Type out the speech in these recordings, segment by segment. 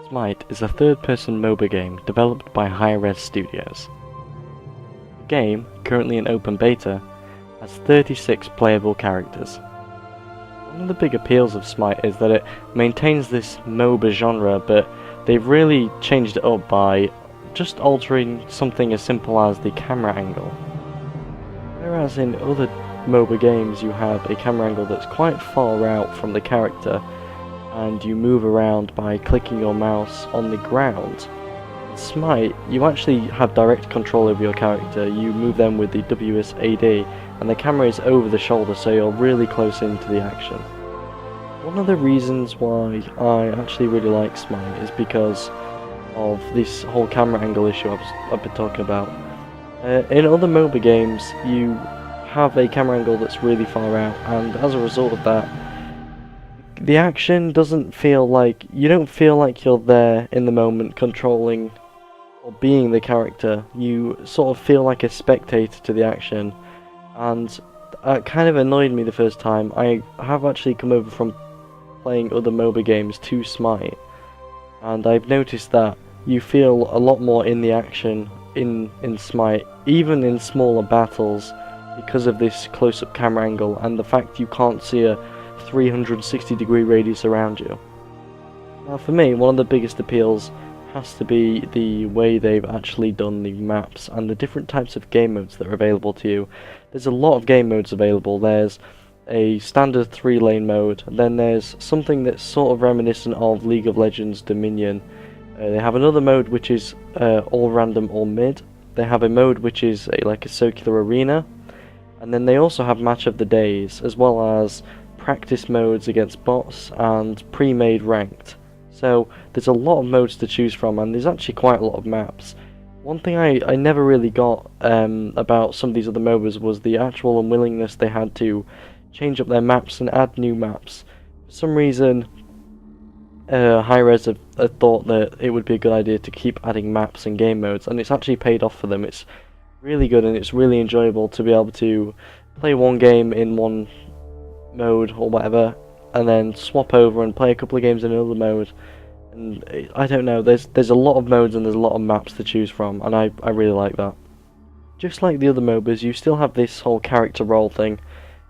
Smite is a third-person MOBA game developed by Hi-Rez Studios. The game, currently in open beta, has 36 playable characters. One of the big appeals of Smite is that it maintains this MOBA genre, but they've really changed it up by just altering something as simple as the camera angle. Whereas in other MOBA games you have a camera angle that's quite far out from the character, and you move around by clicking your mouse on the ground. In Smite, you actually have direct control over your character. You move them with the WSAD, and the camera is over the shoulder, so you're really close into the action. One of the reasons why I actually really like Smite is because of this whole camera angle issue I've been talking about. In other MOBA games, you have a camera angle that's really far out, and as a result of that, the action doesn't feel like, you don't feel like you're there in the moment controlling or being the character. You sort of feel like a spectator to the action, and it kind of annoyed me the first time. I have actually come over from playing other MOBA games to Smite, and I've noticed that you feel a lot more in the action in Smite, even in smaller battles, because of this close-up camera angle and the fact you can't see a 360-degree radius around you. Now for me, one of the biggest appeals has to be the way they've actually done the maps and the different types of game modes that are available to you. There's a lot of game modes available. There's a standard 3-lane mode, and then there's something that's sort of reminiscent of League of Legends Dominion. They have another mode which is all random or mid. They have a mode which is like a circular arena, and then they also have match of the days, as well as practice modes against bots and pre-made ranked. So there's a lot of modes to choose from, and there's actually quite a lot of maps. One thing I never really got about some of these other MOBAs was the actual unwillingness they had to change up their maps and add new maps. For some reason, Hi-Rez have thought that it would be a good idea to keep adding maps and game modes, and it's actually paid off for them. It's really good, and it's really enjoyable to be able to play one game in one mode or whatever, and then swap over and play a couple of games in another mode. And I don't know, there's a lot of modes and there's a lot of maps to choose from, and I really like that. Just like the other MOBAs, you still have this whole character role thing.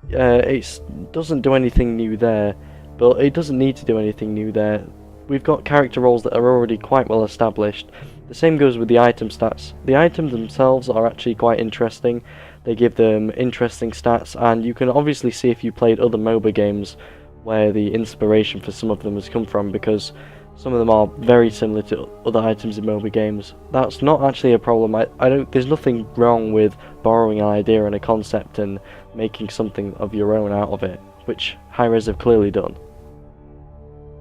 It doesn't do anything new there, but it doesn't need to do anything new there. We've got character roles that are already quite well established. The same goes with the item stats. The items themselves are actually quite interesting. They give them interesting stats, and you can obviously see if you played other MOBA games where the inspiration for some of them has come from, because some of them are very similar to other items in MOBA games. That's not actually a problem. There's nothing wrong with borrowing an idea and a concept and making something of your own out of it, which Hi-Rez have clearly done.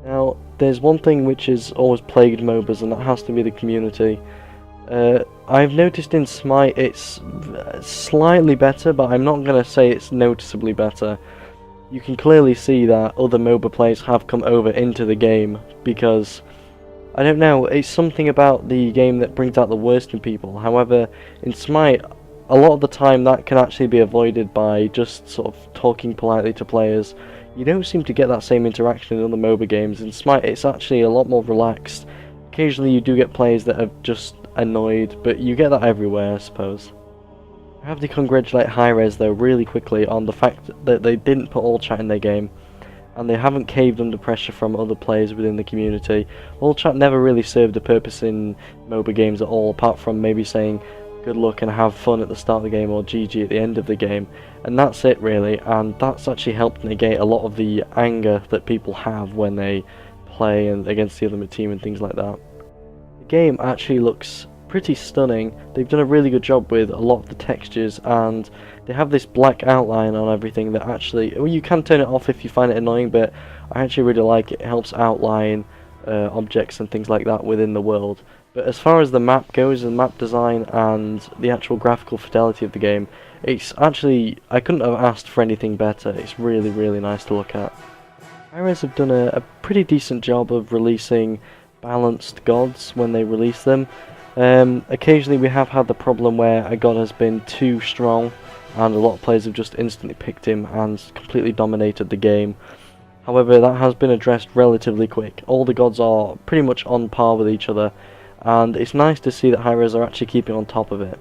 Now, there's one thing which has always plagued MOBAs, and that has to be the community. I've noticed in Smite it's slightly better, but I'm not going to say it's noticeably better. You can clearly see that other MOBA players have come over into the game, because, I don't know, it's something about the game that brings out the worst in people. However, in Smite, a lot of the time that can actually be avoided by just sort of talking politely to players. You don't seem to get that same interaction in other MOBA games. In Smite, it's actually a lot more relaxed. Occasionally you do get players that are just annoyed, but you get that everywhere, I suppose. I have to congratulate Hi-Rez though really quickly on the fact that they didn't put all chat in their game, and they haven't caved under pressure from other players within the community. All chat never really served a purpose in MOBA games at all, apart from maybe saying good luck and have fun at the start of the game, or GG at the end of the game, and that's it really. And that's actually helped negate a lot of the anger that people have when they play and against the other team and things like that. The game actually looks pretty stunning. They've done a really good job with a lot of the textures, and they have this black outline on everything that actually, well, you can turn it off if you find it annoying, but I actually really like it. It helps outline objects and things like that within the world. But as far as the map goes, and map design and the actual graphical fidelity of the game, it's actually, I couldn't have asked for anything better. It's really, really nice to look at. Hi-Rez have done a pretty decent job of releasing balanced gods when they release them. Occasionally we have had the problem where a god has been too strong, and a lot of players have just instantly picked him and completely dominated the game. However, that has been addressed relatively quick. All the gods are pretty much on par with each other, and it's nice to see that Hi-Rez are actually keeping on top of it.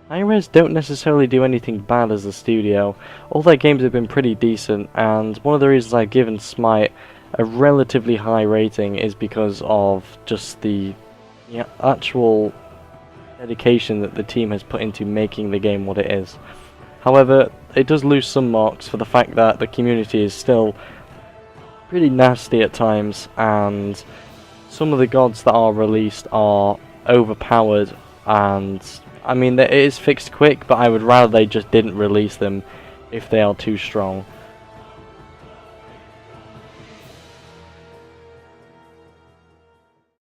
Hi-Rez don't necessarily do anything bad as a studio. All their games have been pretty decent, and one of the reasons I've given Smite a relatively high rating is because of just the actual dedication that the team has put into making the game what it is. However, it does lose some marks for the fact that the community is still pretty nasty at times, and some of the gods that are released are overpowered, and I mean, it is fixed quick, but I would rather they just didn't release them if they are too strong.